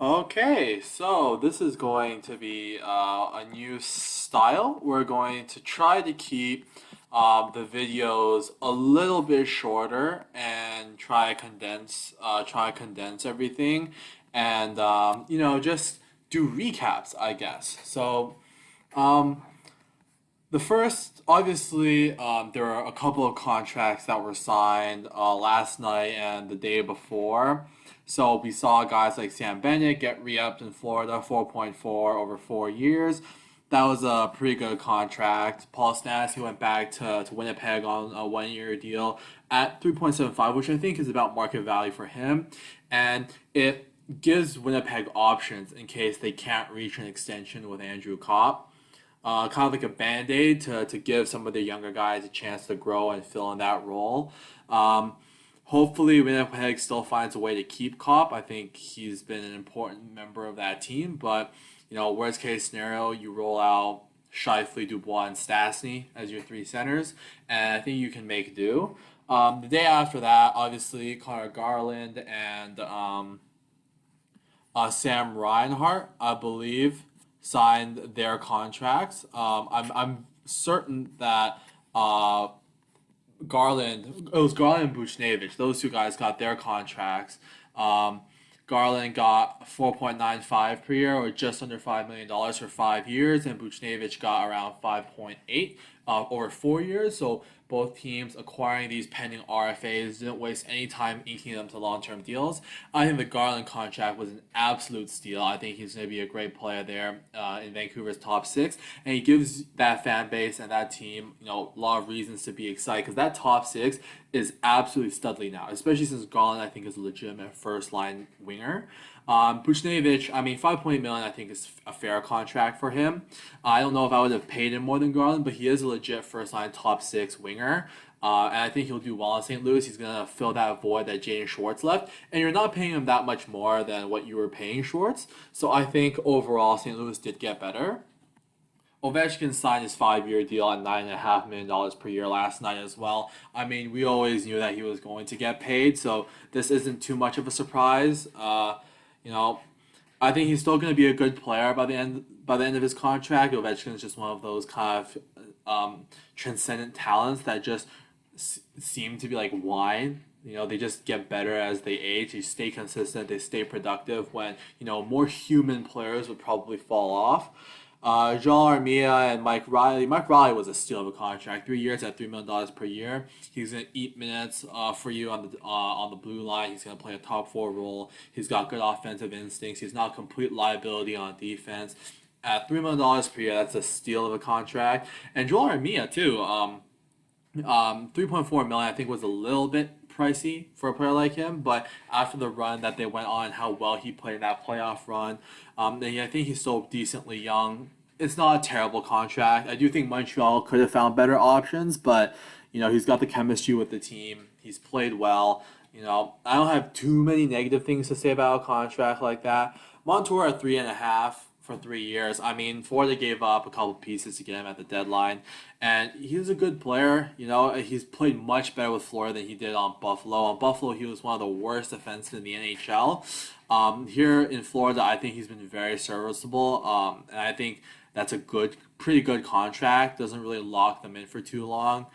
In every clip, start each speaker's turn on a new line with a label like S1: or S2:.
S1: Okay, so this is going to be a new style. We're going to try to keep the videos a little bit shorter and try to condense everything, and just do recaps, I guess. So um, the first, obviously, there are a couple of contracts that were signed last night and the day before. So we saw guys like Sam Bennett get re-upped in Florida, 4.4 over 4 years. That was a pretty good contract. Paul Stastny went back to Winnipeg on a 1 year deal at 3.75, which I think is about market value for him. And it gives Winnipeg options in case they can't reach an extension with Andrew Kopp, kind of like a band-aid to give some of the younger guys a chance to grow and fill in that role. Um, Hopefully, Winnipeg still finds a way to keep Kopp. I think he's been an important member of that team. But, worst case scenario, you roll out Shifley, Dubois, and Stastny as your three centers, and I think you can make do. The day after that, obviously, Connor Garland and Sam Reinhart, I believe, signed their contracts. I'm certain that it was Garland and Buchnevich. Those two guys got their contracts. Um, Garland got 4.95 per year, or just under $5 million for 5 years, and Buchnevich got around 5.8 over 4 years. So both teams acquiring these pending RFAs didn't waste any time inking them to long-term deals. I think the Garland contract was an absolute steal. I think he's going to be a great player there in Vancouver's top six, and he gives that fan base and that team, a lot of reasons to be excited because that top six is absolutely studly now, especially since Garland I think is a legitimate first line winger. Buchnevich, I mean, 5.8 million, I think is a fair contract for him. I don't know if I would have paid him more than Garland, but he is a legit first line top six winger. And I think he'll do well in St. Louis. He's going to fill that void that Jaden Schwartz left. And you're not paying him that much more than what you were paying Schwartz. So I think overall, St. Louis did get better. Ovechkin signed his 5 year deal at $9.5 million per year last night as well. I mean, we always knew that he was going to get paid, so this isn't too much of a surprise. You know, I think he's still going to be a good player by the end of his contract. Ovechkin is just one of those kind of transcendent talents that just seem to be like wine. They just get better as they age. They stay consistent. They stay productive when more human players would probably fall off. Jean Armia and Mike Riley. Mike Riley was a steal of a contract. 3 years at $3 million per year. He's gonna eat minutes for you on the blue line. He's gonna play a top four role. He's got good offensive instincts. He's not a complete liability on defense. At $3 million per year, that's a steal of a contract. And Joel Armia too. 3.4 million I think was a little bit pricey for a player like him, but after the run that they went on, how well he played in that playoff run, and I think he's still decently young. It's not a terrible contract. I do think Montreal could have found better options, but he's got the chemistry with the team. He's played well. I don't have too many negative things to say about a contract like that. Montour at 3.5 for 3 years. I mean, Florida gave up a couple pieces to get him at the deadline, and he's a good player. He's played much better with Florida than he did on Buffalo. On Buffalo, he was one of the worst defensemen in the NHL. Here in Florida, I think he's been very serviceable, and I think that's a pretty good contract. Doesn't really lock them in for too long.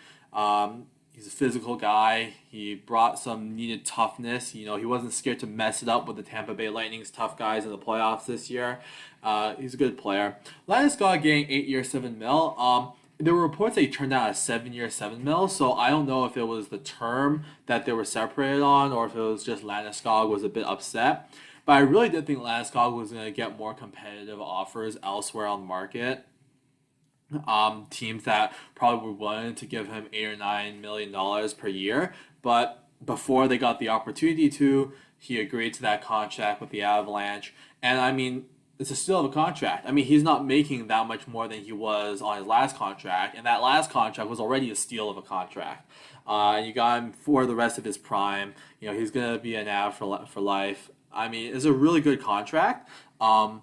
S1: He's a physical guy. He brought some needed toughness. He wasn't scared to mess it up with the Tampa Bay Lightning's tough guys in the playoffs this year. He's a good player. Landeskog getting 8 years, 7 mil. There were reports that he turned out a 7 year, 7 mil. So I don't know if it was the term that they were separated on, or if it was just Landeskog was a bit upset. But I really did think Landeskog was going to get more competitive offers elsewhere on the market. Teams that probably were willing to give him $8 or $9 million per year, but before they got the opportunity he agreed to that contract with the Avalanche. And I mean, it's a steal of a contract. I mean, he's not making that much more than he was on his last contract, and that last contract was already a steal of a contract. And you got him for the rest of his prime. He's gonna be an av for life. I mean, it's a really good contract. But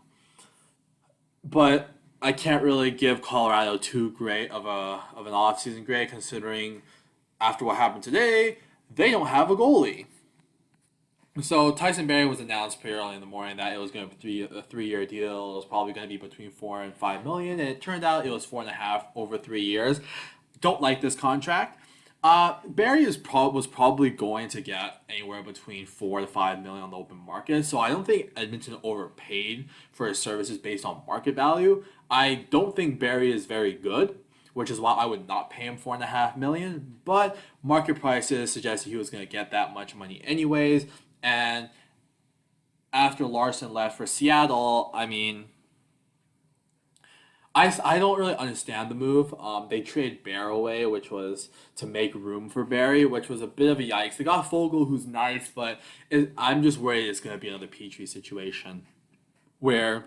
S1: I can't really give Colorado too great of an offseason grade, considering after what happened today, they don't have a goalie. So Tyson Berry was announced pretty early in the morning that it was going to be a 3 year deal. It was probably going to be between 4 and 5 million, and it turned out it was 4.5 over 3 years. Don't like this contract. Barry was probably going to get anywhere between 4 to 5 million on the open market, so I don't think Edmonton overpaid for his services based on market value. I don't think Barry is very good, which is why I would not pay him 4.5 million. But market prices suggested he was going to get that much money anyways, and after Larson left for Seattle, I mean, I don't really understand the move. They traded Bear away, which was to make room for Barry, which was a bit of a yikes. They got Fogel, who's nice, but I'm just worried it's going to be another Petrie situation where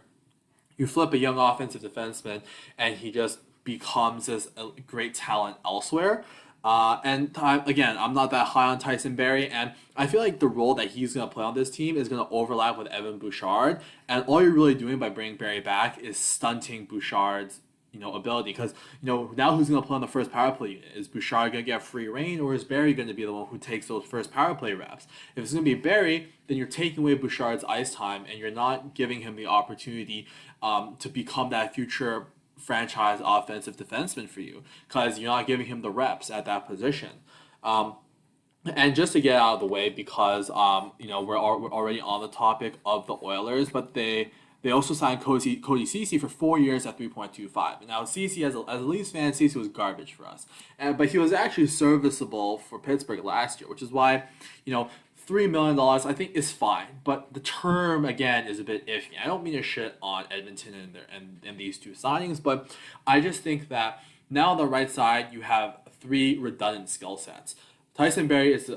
S1: you flip a young offensive defenseman and he just becomes this great talent elsewhere. Again, I'm not that high on Tyson Berry, and I feel like the role that he's going to play on this team is going to overlap with Evan Bouchard, and all you're really doing by bringing Berry back is stunting Bouchard's ability, because now who's going to play on the first power play unit? Is Bouchard going to get free reign, or is Barry going to be the one who takes those first power play reps? If it's going to be Barry, then you're taking away Bouchard's ice time and you're not giving him the opportunity to become that future franchise offensive defenseman for you, because you're not giving him the reps at that position. And just to get out of the way, because we're already on the topic of the Oilers, but they also signed Cody Ceci for 4 years at 3.25. And now Ceci, as a Leafs fan, Ceci was garbage for us, but he was actually serviceable for Pittsburgh last year, which is why $3 million I think is fine, but the term again is a bit iffy. I don't mean to shit on Edmonton and these two signings, but I just think that now on the right side you have three redundant skill sets. Tyson Berry is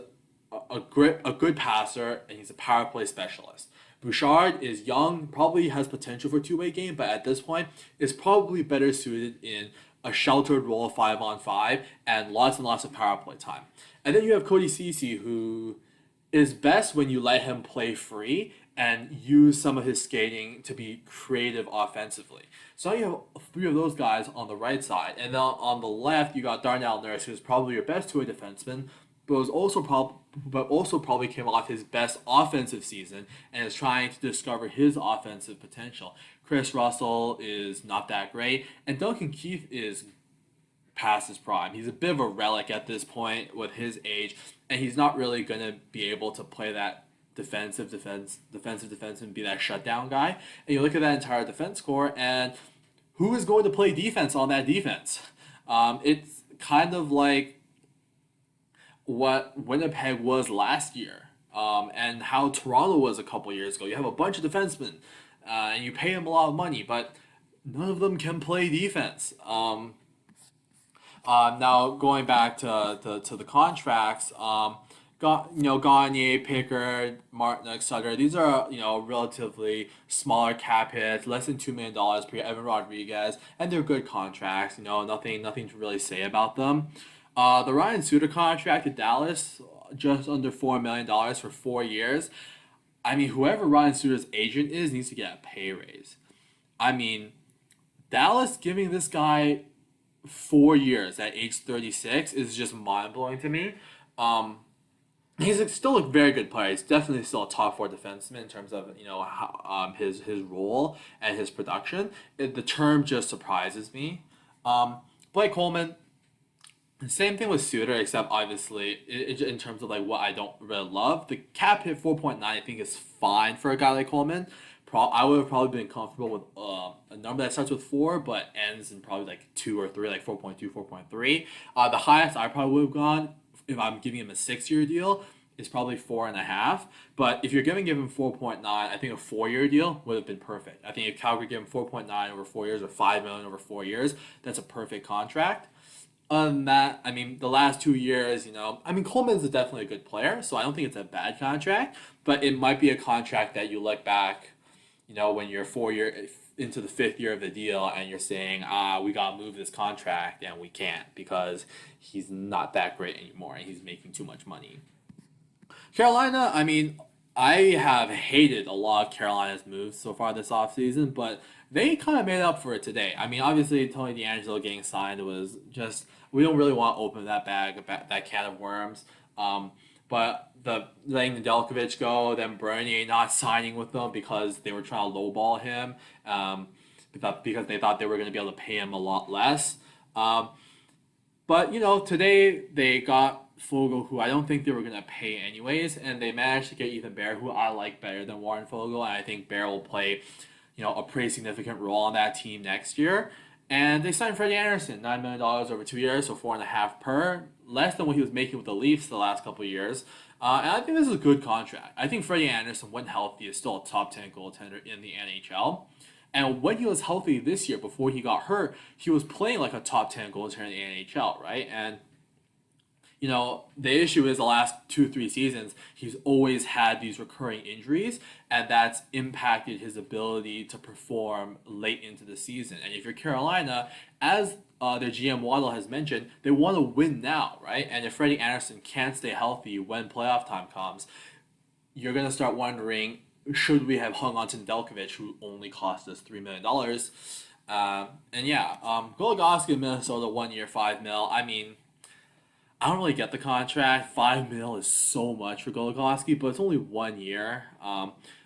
S1: a good passer and he's a power play specialist. Bouchard is young, probably has potential for two-way game, but at this point is probably better suited in a sheltered role 5-on-5 and lots of power play time. And then you have Cody Ceci, who is best when you let him play free and use some of his skating to be creative offensively. So you have three of those guys on the right side, and then on the left you got Darnell Nurse, who's probably your best two-way defenseman, but also probably came off his best offensive season and is trying to discover his offensive potential. Chris Russell is not that great, and Duncan Keith is past his prime. He's a bit of a relic at this point with his age, and he's not really going to be able to play that defensive defense and be that shutdown guy. And you look at that entire defense core, and who is going to play defense on that defense? It's kind of like what Winnipeg was last year, and how Toronto was a couple years ago. You have a bunch of defensemen, and you pay them a lot of money, but none of them can play defense. Now going back to the contracts, Gagne, Pickard, Martin, Sutter. These are relatively smaller cap hits, less than $2 million per year. Evan Rodriguez, and they're good contracts. Nothing to really say about them. The Ryan Suter contract at Dallas, just under $4 million for 4 years. I mean, whoever Ryan Suter's agent is needs to get a pay raise. I mean, Dallas giving this guy 4 years at age 36 is just mind blowing to me. He's still a very good player. He's definitely still a top four defenseman in terms of his role and his production. The term just surprises me. Blake Coleman, same thing with Suter, except obviously in terms of what I don't really love. The cap hit 4.9 I think is fine for a guy like Coleman. I would have probably been comfortable with a number that starts with 4 but ends in probably 2 or 3, 4.2, 4.3. The highest I probably would have gone if I'm giving him a 6-year deal is probably 4.5. But if you're giving him 4.9, I think a 4-year deal would have been perfect. I think if Calgary gave him 4.9 over 4 years or $5 million over 4 years, that's a perfect contract. Other than that, I mean, the last 2 years, Coleman's definitely a good player, so I don't think it's a bad contract, but it might be a contract that you look back, when you're 4 years into the 5th year of the deal and you're saying, we got to move this contract and we can't because he's not that great anymore and he's making too much money. Carolina, I mean, I have hated a lot of Carolina's moves so far this offseason, but they kind of made up for it today. I mean, obviously, Tony DeAngelo getting signed was just, we don't really want to open that can of worms. But the letting Nedeljkovic go, then Bernier not signing with them because they were trying to lowball him, because they thought they were going to be able to pay him a lot less. Um, but today they got Fogel, who I don't think they were gonna pay anyways, and they managed to get Ethan Bear, who I like better than Warren Fogel, and I think Bear will play, a pretty significant role on that team next year. And they signed Freddie Anderson, $9 million over 2 years, so 4.5 per, less than what he was making with the Leafs the last couple of years. And I think this is a good contract. I think Freddie Anderson, when healthy, is still a top 10 goaltender in the NHL. And when he was healthy this year, before he got hurt, he was playing like a top 10 goaltender in the NHL, right? And the issue is the last 2-3 seasons, he's always had these recurring injuries, and that's impacted his ability to perform late into the season. And if you're Carolina, as their GM Waddle has mentioned, they want to win now, right? And if Freddie Anderson can't stay healthy when playoff time comes, you're going to start wondering, should we have hung on to Nedeljkovic, who only cost us $3 million? Goligoski in Minnesota, 1 year, $5 million. I mean, I don't really get the contract. $5 million is so much for Goligoski, but it's only 1 year.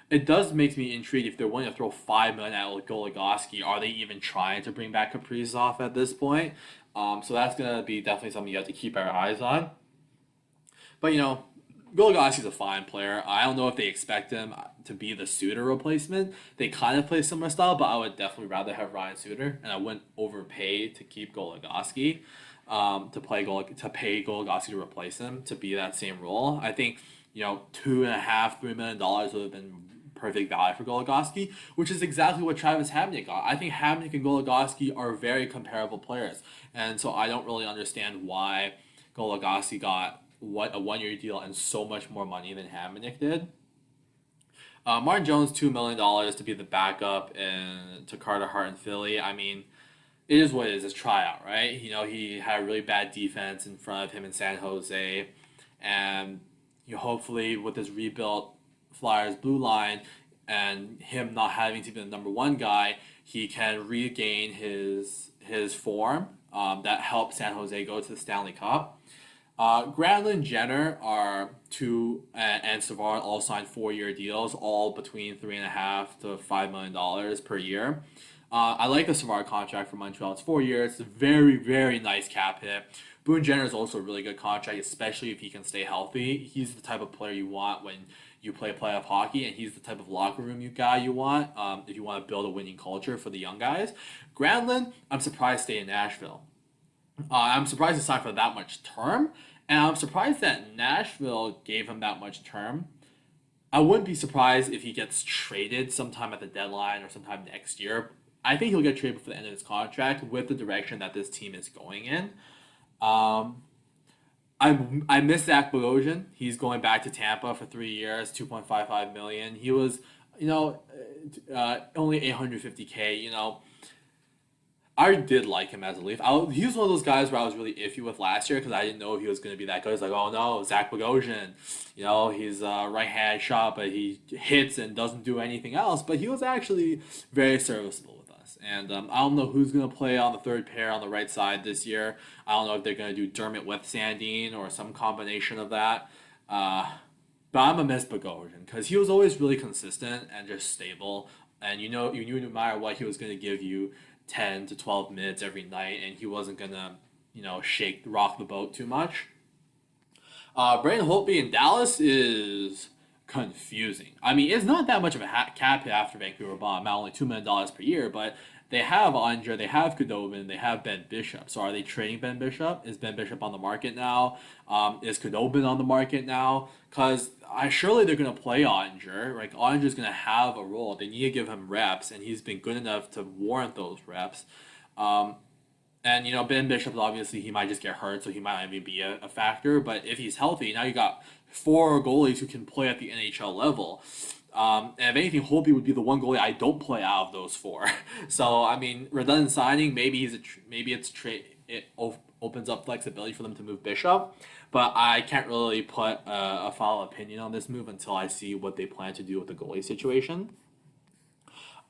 S1: It does make me intrigued if they're willing to throw $5 million at Goligoski. Are they even trying to bring back Kaprizov at this point? So that's gonna be definitely something you have to keep our eyes on. But Goligoski's a fine player. I don't know if they expect him to be the Suter replacement. They kind of play similar style, but I would definitely rather have Ryan Suter, and I wouldn't overpay to keep Goligoski. To pay Goligoski to replace him to be that same role. I think $2.5-3 million would have been perfect value for Goligoski, which is exactly what Travis Hamonic got. I think Hamonic and Goligoski are very comparable players, and so I don't really understand why Goligoski got a 1 year deal and so much more money than Hamonic did. Martin Jones, $2 million to be the backup to Carter Hart in Philly. I mean, it is what it is. It's tryout, right? He had a really bad defense in front of him in San Jose, and hopefully with this rebuilt Flyers blue line and him not having to be the number one guy, he can regain his form that helped San Jose go to the Stanley Cup. Granlund, Jenner are and Savard all signed 4-year deals, all between $3.5 to $5 million per year. I like the Savard contract for Montreal. It's 4 years. It's a very, very nice cap hit. Boone Jenner is also a really good contract, especially if he can stay healthy. He's the type of player you want when you play playoff hockey, and he's the type of locker room guy you want if you want to build a winning culture for the young guys. Granlund, I'm surprised stayed in Nashville. I'm surprised he signed for that much term, and I'm surprised that Nashville gave him that much term. I wouldn't be surprised if he gets traded sometime at the deadline or sometime next year. I think he'll get traded before the end of his contract with the direction that this team is going in. I miss Zach Bogosian. He's going back to Tampa for 3 years, $2.55 million. He was, only $850K. I did like him as a Leaf. He was one of those guys where I was really iffy with last year because I didn't know if he was going to be that good. It's like, oh no, Zach Bogosian. He's a right-hand shot, but he hits and doesn't do anything else. But he was actually very serviceable with us. And I don't know who's going to play on the third pair on the right side this year. I don't know if they're going to do Dermott with Sandin or some combination of that. But I'm going to miss Bogosian because he was always really consistent and just stable. And you knew no matter what, he was going to give you 10 to 12 minutes every night, and he wasn't gonna, rock the boat too much. Braden Holtby in Dallas is confusing. I mean, it's not that much of a cap hit after Vancouver bought him out, only $2 million per year, but they have Andre, they have Khudobin, they have Ben Bishop. So are they trading Ben Bishop? Is Ben Bishop on the market now? Is Khudobin on the market now? Because surely they're going to play Andre. Like, Andre's going to have a role. They need to give him reps, and he's been good enough to warrant those reps. Ben Bishop, obviously, he might just get hurt, so he might not even be a factor. But if he's healthy, now you got 4 goalies who can play at the NHL level. And if anything, Holtby would be the one goalie I don't play out of those 4. So, I mean, redundant signing, maybe it opens up flexibility for them to move Bishop. But I can't really put a final opinion on this move until I see what they plan to do with the goalie situation.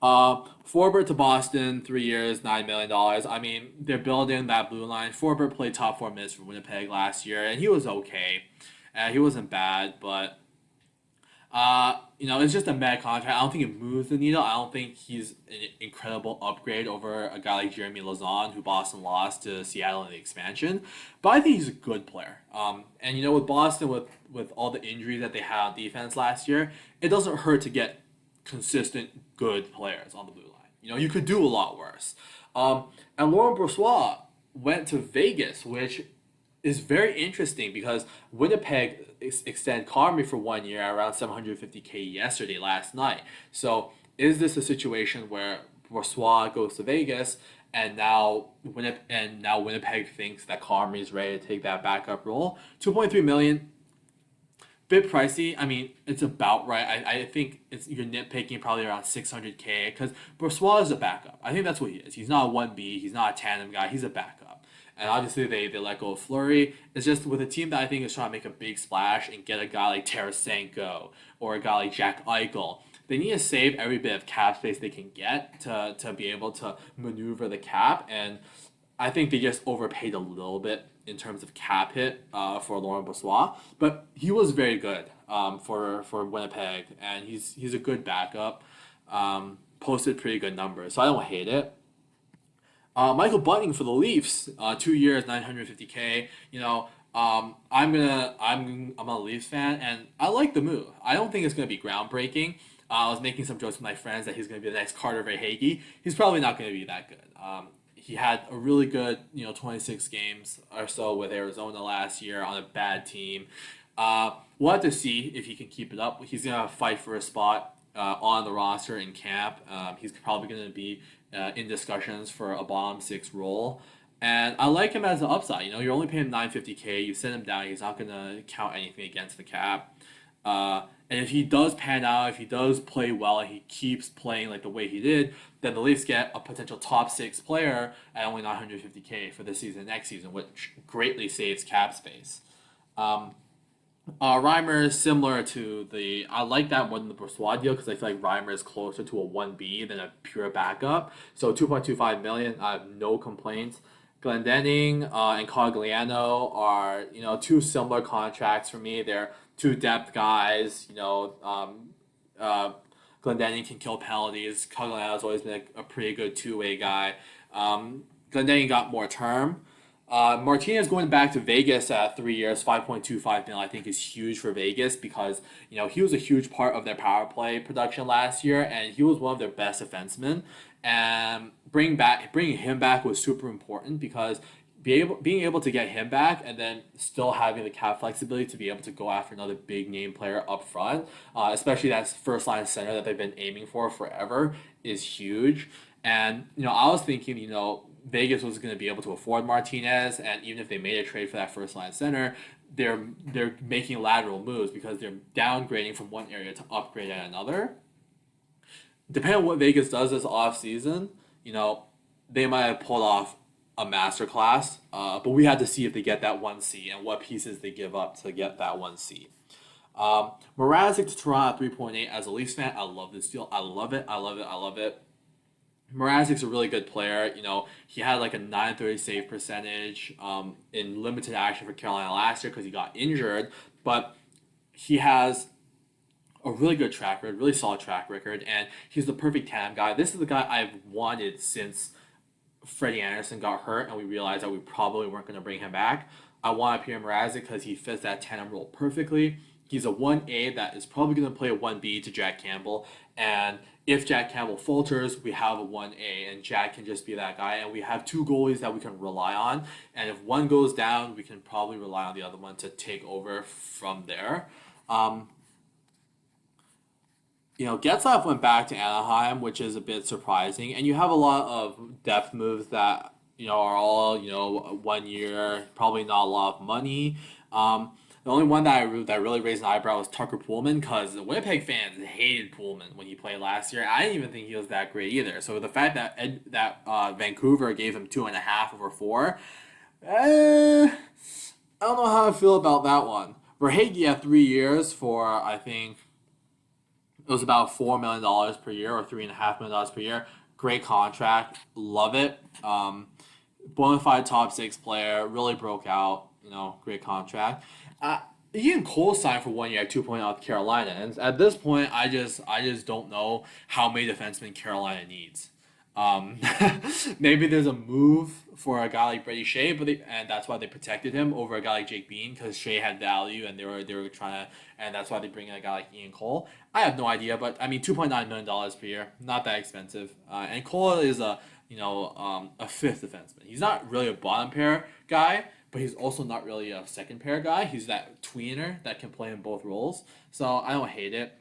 S1: Forbert to Boston, 3 years, $9 million. I mean, they're building that blue line. Forbert played top 4 minutes for Winnipeg last year, and he was okay. He wasn't bad, but it's just a mad contract. I don't think it moves the needle. I don't think he's an incredible upgrade over a guy like Jeremy Lazon, who Boston lost to Seattle in the expansion. But I think he's a good player. And with Boston, with all the injuries that they had on defense last year, it doesn't hurt to get consistent good players on the blue line. You could do a lot worse. And Laurent Brossoit went to Vegas, which is very interesting because Winnipeg extended Comrie for 1 year at around 750K yesterday, last night. So is this a situation where Brossoit goes to Vegas and now Winnipeg thinks that Comrie is ready to take that backup role? 2.3 million, bit pricey. I mean, it's about right. I think you're nitpicking probably around 600K because Brossoit is a backup. I think that's what he is. He's not a 1B. He's not a tandem guy. He's a backup. And obviously they let go of Fleury. It's just with a team that I think is trying to make a big splash and get a guy like Tarasenko or a guy like Jack Eichel. They need to save every bit of cap space they can get to be able to maneuver the cap. And I think they just overpaid a little bit in terms of cap hit for Laurent Brossoit. But he was very good for Winnipeg. And he's a good backup. Posted pretty good numbers. So I don't hate it. Michael Bunting for the Leafs, 2 years, 950K. I'm a Leafs fan, and I like the move. I don't think it's gonna be groundbreaking. I was making some jokes with my friends that he's gonna be the next Carter Verhaeghe. He's probably not gonna be that good. He had a really good, 26 games or so with Arizona last year on a bad team. We'll have to see if he can keep it up. He's gonna fight for a spot on the roster in camp. He's probably going to be in discussions for a bottom six role. And I like him as an upside. You're only paying him 950K. You send him down. He's not going to count anything against the cap. And if he does pan out, if he does play well, and he keeps playing like the way he did, then the Leafs get a potential top six player at only 950K for this season, next season, which greatly saves cap space. Reimer is similar to I like that more than the Brossoit deal because I feel like Reimer is closer to a 1B than a pure backup. So 2.25 million, I have no complaints. Glendening and Cogliano are, two similar contracts for me. They're two depth guys. Glendening can kill penalties. Cogliano's always been a pretty good two-way guy. Glendening got more term. Martinez going back to Vegas at 3 years, 5.25 million, I think is huge for Vegas because, he was a huge part of their power play production last year and he was one of their best defensemen. And bringing him back was super important because being able to get him back and then still having the cap flexibility to be able to go after another big name player up front, especially that first line center that they've been aiming for forever, is huge. And, I was thinking, Vegas was going to be able to afford Martinez, and even if they made a trade for that first line center, they're making lateral moves because they're downgrading from one area to upgrade at another. Depending on what Vegas does this offseason, they might have pulled off a masterclass, but we had to see if they get that 1C and what pieces they give up to get that 1C. Mrazek to Toronto at 3.8. As a Leafs fan, I love this deal. I love it. Mrazek's a really good player. He had like a 930 save percentage in limited action for Carolina last year because he got injured, but he has a really good track record, really solid track record, and he's the perfect tandem guy. This is the guy I've wanted since Freddie Anderson got hurt and we realized that we probably weren't going to bring him back. I want Pierre Mrazek because he fits that tandem role perfectly. He's a 1A that is probably going to play a 1B to Jack Campbell. And if Jack Campbell falters, we have a 1A and Jack can just be that guy. And we have two goalies that we can rely on. And if one goes down, we can probably rely on the other one to take over from there. Getzlaf went back to Anaheim, which is a bit surprising. And you have a lot of depth moves that, are all, 1 year, probably not a lot of money. The only one that really raised an eyebrow was Tucker Pullman because the Winnipeg fans hated Pullman when he played last year. I didn't even think he was that great either. So the fact that Vancouver gave him 2.5 over 4, I don't know how I feel about that one. Verhaeghe had 3 years for, I think, it was about $4 million per year or $3.5 million per year. Great contract. Love it. Bona fide top 6 player. Really broke out. Great contract. Ian Cole signed for 1 year at 2 point out Carolina, and at this point, I just don't know how many defensemen Carolina needs. Um, Maybe there's a move for a guy like Brady Shea, and that's why they protected him over a guy like Jake Bean because Shea had value, and they were trying to, and that's why they bring in a guy like Ian Cole. I have no idea, but I mean, $2.9 million per year, not that expensive. And Cole is a fifth defenseman. He's not really a bottom pair guy, but he's also not really a second pair guy. He's that tweener that can play in both roles. So I don't hate it.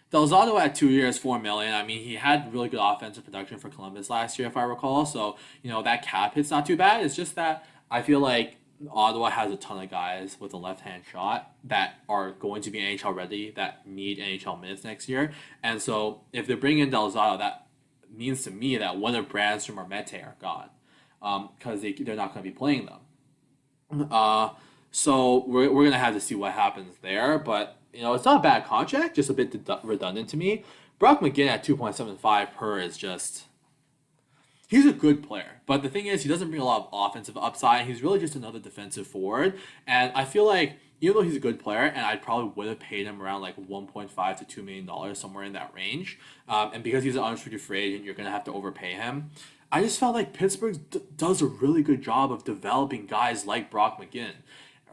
S1: Delzato at 2 years, 4 million. I mean, he had really good offensive production for Columbus last year, if I recall. So that cap hit's not too bad. It's just that I feel like Ottawa has a ton of guys with a left-hand shot that are going to be NHL ready that need NHL minutes next year. And so if they're bringing in Delzato, that means to me that one of Brandstrom or Mete are gone because they're not going to be playing them. So we're gonna have to see what happens there, but it's not a bad contract, just a bit redundant to me. Brock McGinn at 2.75 per is just he's a good player, but the thing is he doesn't bring a lot of offensive upside. He's really just another defensive forward, and I feel like even though he's a good player, and I probably would have paid him around like 1.5 to $2 million somewhere in that range, and because he's an unrestricted free agent, you're gonna have to overpay him. I just felt like Pittsburgh does a really good job of developing guys like Brock McGinn,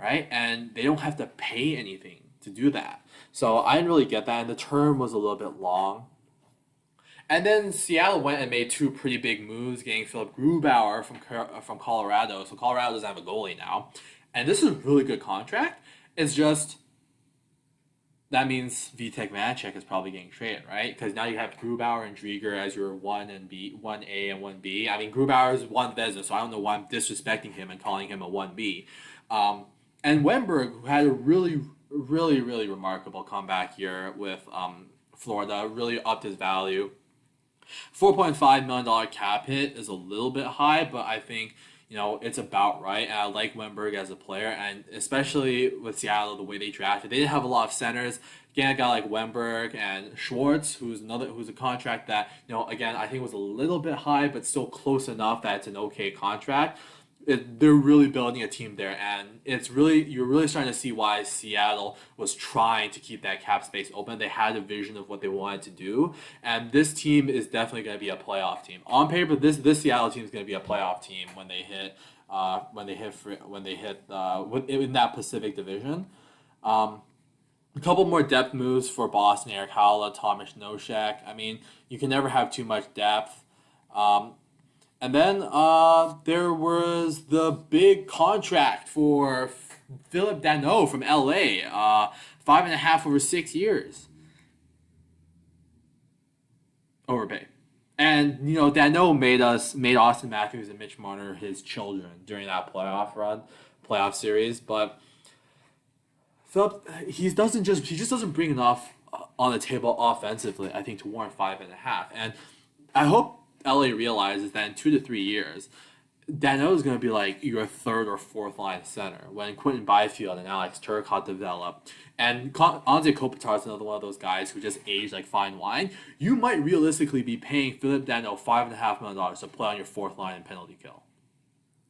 S1: right? And they don't have to pay anything to do that. So I didn't really get that, and the term was a little bit long. And then Seattle went and made two pretty big moves, getting Philip Grubauer from Colorado. So Colorado doesn't have a goalie now, and this is a really good contract. It's just that means Vitek Vanacek is probably getting traded, right? Because now you have Grubauer and Drieger as your one A and 1B. I mean, Grubauer is one Vezina, so I don't know why I'm disrespecting him and calling him a 1B. And Wenberg, who had a really, really, really remarkable comeback year with Florida, really upped his value. $4.5 million cap hit is a little bit high, but I think it's about right. And I like Wenberg as a player, and especially with Seattle, the way they drafted, they didn't have a lot of centers. Again, a guy like Wenberg and Schwartz, who's a contract that again I think was a little bit high, but still close enough that it's an okay contract. They're really building a team there, and you're really starting to see why Seattle was trying to keep that cap space open. They had a vision of what they wanted to do, and this team is definitely going to be a playoff team. On paper, this Seattle team is going to be a playoff team when they hit in that Pacific Division. A couple more depth moves for Boston: Eric Howla, Thomas Nosek. I mean, you can never have too much depth. And then there was the big contract for Philip Danault from LA, 5.5 over 6 years. Overpay. And Danault made Austin Matthews and Mitch Marner his children during that playoff series. But Philip, he just doesn't bring enough on the table offensively, I think, to warrant 5.5. And I hope LA realizes that in 2 to 3 years, Danault is going to be like your third or fourth line center when Quentin Byfield and Alex Turcotte develop. And Anze Kopitar is another one of those guys who just aged like fine wine. You might realistically be paying Philip Danault $5.5 million to play on your fourth line in penalty kill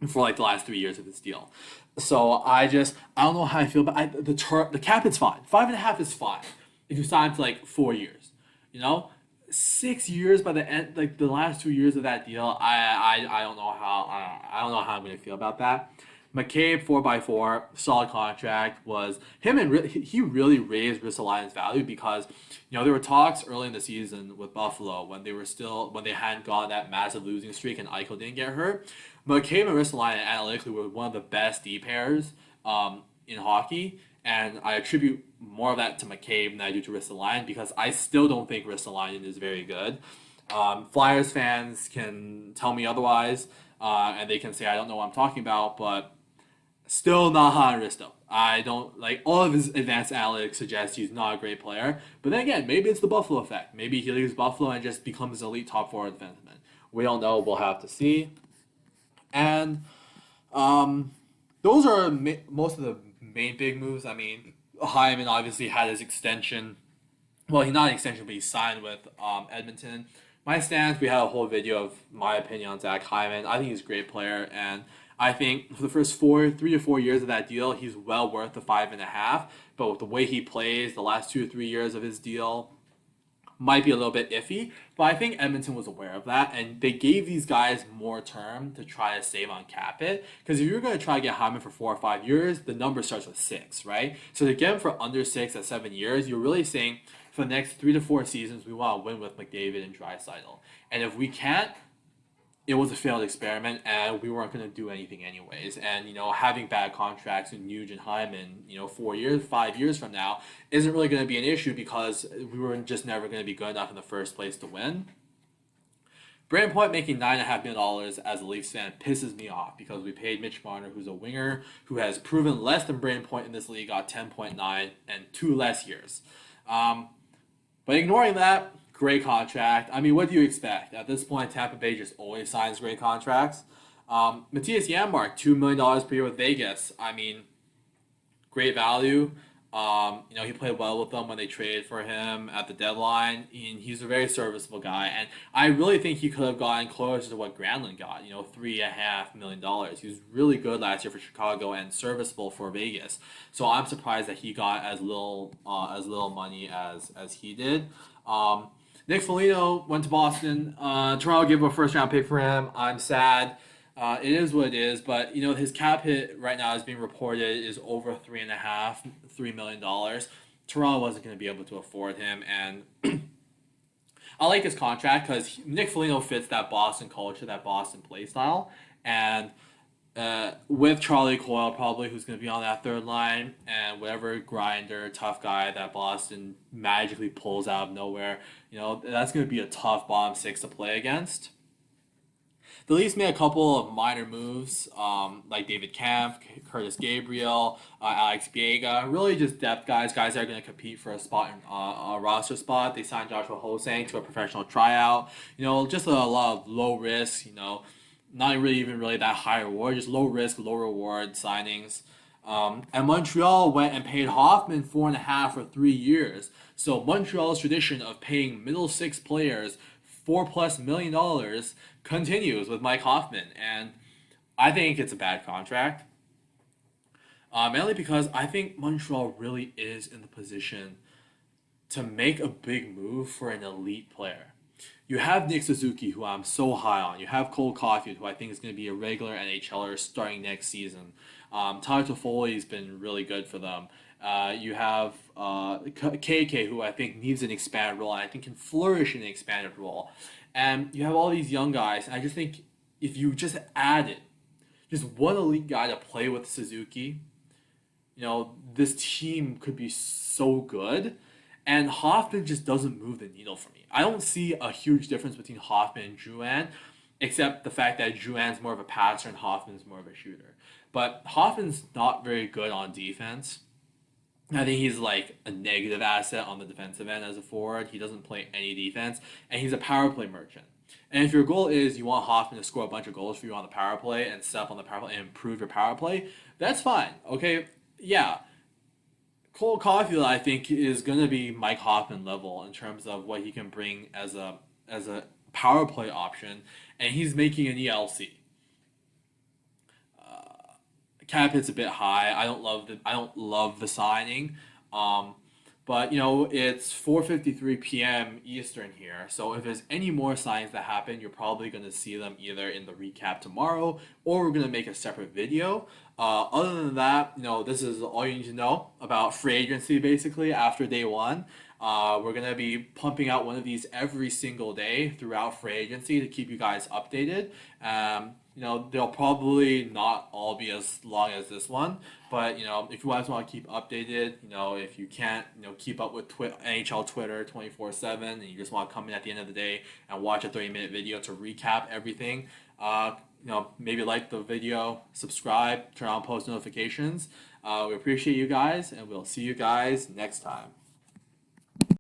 S1: for like the last 3 years of this deal. So I don't know how I feel, but the cap is fine. 5.5 is fine if you sign to like 4 years. 6 years by the end, like the last 2 years of that deal, I don't know how I'm gonna feel about that. McCabe 4x4 solid contract was him, and he really raised Ristolainen's value because there were talks early in the season with Buffalo when they hadn't got that massive losing streak and Eichel didn't get hurt. McCabe and Ristolainen analytically were one of the best D pairs in hockey. And I attribute more of that to McCabe than I do to Ristolainen because I still don't think Ristolainen is very good. Flyers fans can tell me otherwise, and they can say I don't know what I'm talking about, but still not high on Risto. I don't like all of his advanced analytics suggest he's not a great player. But then again, maybe it's the Buffalo effect. Maybe he leaves Buffalo and just becomes an elite top four defenseman. We don't know. We'll have to see. And those are most of the main big moves. I mean, Hyman obviously had his extension. Well, he's not an extension, but he signed with Edmonton. My stance, we had a whole video of my opinion on Zach Hyman. I think he's a great player, and I think for the first 3 to 4 years of that deal, he's well worth the 5.5. But with the way he plays, the last 2 or 3 years of his deal might be a little bit iffy. But I think Edmonton was aware of that, and they gave these guys more term to try to save on cap it. Because if you're going to try to get Hyman for 4 or 5 years, the number starts with 6, right? So to get him for under 6 at 7 years, you're really saying for the next 3 to 4 seasons, we want to win with McDavid and Draisaitl. And if we can't, it was a failed experiment, and we weren't going to do anything anyways. And having bad contracts with Nuge and Hyman, 4 years, 5 years from now, isn't really going to be an issue because we were just never going to be good enough in the first place to win. Brayden Point making $9.5 million as a Leafs fan pisses me off because we paid Mitch Marner, who's a winger who has proven less than Brayden Point in this league, got 10.9 and 2 less years. But ignoring that, great contract. I mean, what do you expect? At this point, Tampa Bay just always signs great contracts. Matthias Janmark, $2 million per year with Vegas. I mean, great value. He played well with them when they traded for him at the deadline. And he's a very serviceable guy. And I really think he could have gotten closer to what Granlund got, $3.5 million. He was really good last year for Chicago and serviceable for Vegas. So I'm surprised that he got as little money as he did. Nick Foligno went to Boston. Toronto gave up a first round pick for him. I'm sad. It is what it is, but his cap hit right now is being reported is over $3 million. Toronto wasn't going to be able to afford him, and I like his contract because Nick Foligno fits that Boston culture, that Boston play style, and with Charlie Coyle probably, who's going to be on that third line, and whatever grinder, tough guy that Boston magically pulls out of nowhere, that's going to be a tough bottom six to play against. The Leafs made a couple of minor moves, like David Kampf, Curtis Gabriel, Alex Biega. Really just depth guys that are going to compete for a spot, a roster spot. They signed Joshua Hosang to a professional tryout. Just a lot of low risk, not really that high reward, just low risk, low reward signings. And Montreal went and paid Hoffman 4.5 for 3 years. So Montreal's tradition of paying middle six players $4+ million continues with Mike Hoffman, and I think it's a bad contract. Mainly because I think Montreal really is in the position to make a big move for an elite player. You have Nick Suzuki, who I'm so high on. You have Cole Caulfield, who I think is going to be a regular NHLer starting next season. Tyler Toffoli's been really good for them. You have KK, who I think needs an expanded role, and I think can flourish in an expanded role. And you have all these young guys, and I just think if you just added just one elite guy to play with Suzuki, this team could be so good. And Hoffman just doesn't move the needle for me. I don't see a huge difference between Hoffman and Drouin, except the fact that Drouin's more of a passer and Hoffman's more of a shooter. But Hoffman's not very good on defense. I think he's like a negative asset on the defensive end as a forward. He doesn't play any defense, and he's a power play merchant. And if your goal is you want Hoffman to score a bunch of goals for you on the power play and set up on the power play and improve your power play, that's fine. Okay, yeah. Cole Caulfield, I think, is going to be Mike Hoffman level in terms of what he can bring as a power play option, and he's making an ELC. Cap hit's a bit high. I don't love the signing, but it's 4:53 p.m. Eastern here. So if there's any more signs that happen, you're probably going to see them either in the recap tomorrow, or we're going to make a separate video. Other than that, this is all you need to know about free agency. Basically, after day one, we're going to be pumping out one of these every single day throughout free agency to keep you guys updated. They'll probably not all be as long as this one, but if you guys want to keep updated, if you can't keep up with NHL Twitter 24/7, and you just want to come in at the end of the day and watch a 30-minute video to recap everything, maybe like the video, subscribe, turn on post notifications. We appreciate you guys, and we'll see you guys next time.